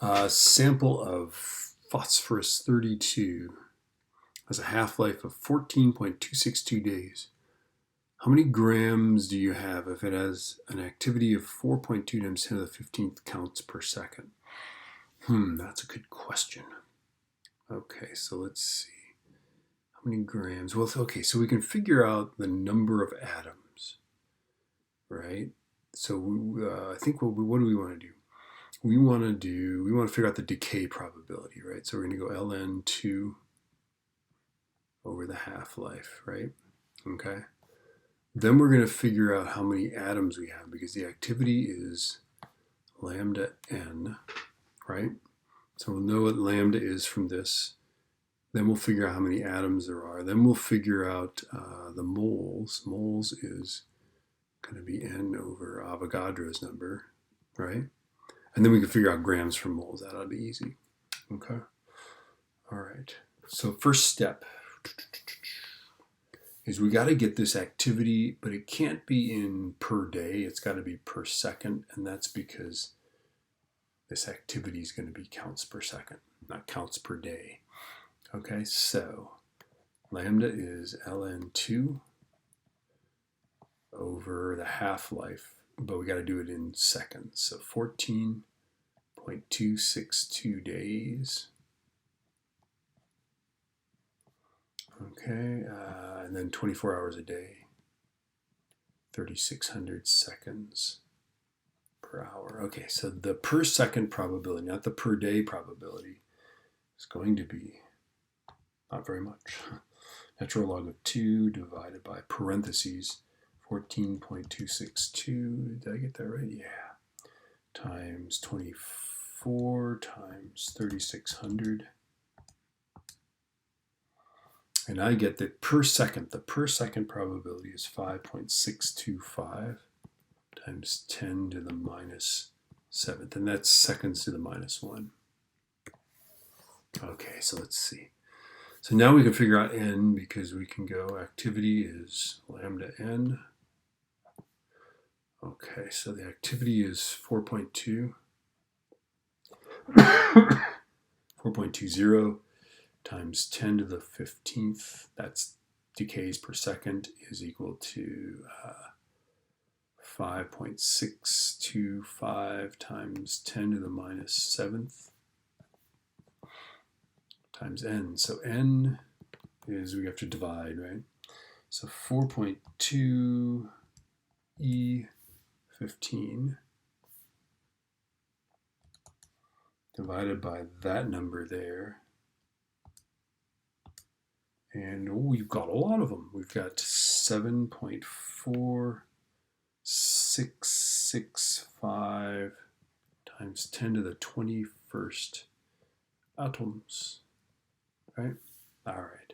A sample of phosphorus 32 has a half-life of 14.262 days. How many grams do you have if it has an activity of 4.2 times 10 to the 15th counts per second? That's a good question. Okay, so let's see. How many grams? Well, okay, so we can figure out the number of atoms, right? So I think what do we want to do? We want to figure out the decay probability, right? So we're going to go ln2 over the half-life, right? Okay. Then we're going to figure out how many atoms we have because the activity is lambda n, right? So we'll know what lambda is from this. Then we'll figure out how many atoms there are. Then we'll figure out the moles. Moles is going to be n over Avogadro's number, right? And then we can figure out grams for moles. That ought to be easy. Okay. All right. So first step is we got to get this activity, but it can't be in per day. It's got to be per second, and that's because this activity is going to be counts per second, not counts per day. Okay, so lambda is ln2 over the half-life, but we got to do it in seconds. So 14.262 days. Okay, and then 24 hours a day, 3,600 seconds per hour. Okay, so the per second probability, not the per day probability, is going to be not very much. Natural log of 2 divided by parentheses 14.262. Did I get that right? Yeah. Times 24 times 3,600. And I get that per second, the per second probability is 5.625 times 10 to the minus 7th. And that's seconds to the minus 1. Okay, so let's see. So now we can figure out n because we can go activity is lambda n. Okay, so the activity is 4.2. 4.20 times 10 to the 15th, that's decays per second, is equal to 5.625 times 10 to the minus 7th times n. So n is, we have to divide, right? So 4.2 E15 divided by that number there. And we've got a lot of them. We've got 7.4665 times 10 to the 21st atoms, right? All right.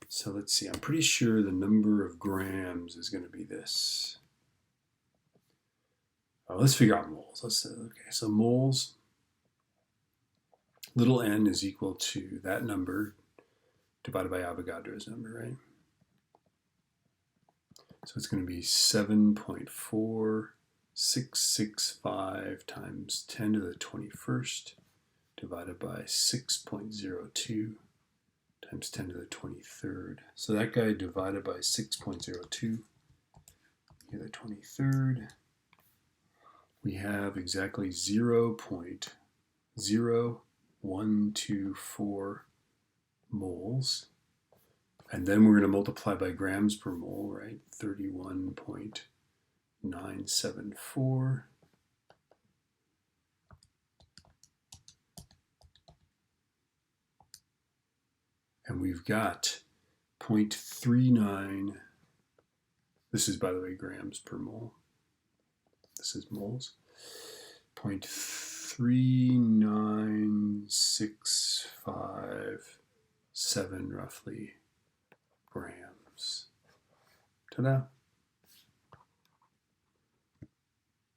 So let's see. I'm pretty sure the number of grams is going to be this. Let's figure out moles. Let's say, okay, so moles, little n is equal to that number divided by Avogadro's number, right? So it's going to be 7.4665 times 10 to the 21st divided by 6.02 times 10 to the 23rd. So that guy divided by 6.02 to the 23rd. We have exactly 0.0124 moles. And then we're going to multiply by grams per mole, right? 31.974. And we've got 0.39. This is, by the way, grams per mole. This is moles. 0.39657 roughly grams. Ta-da.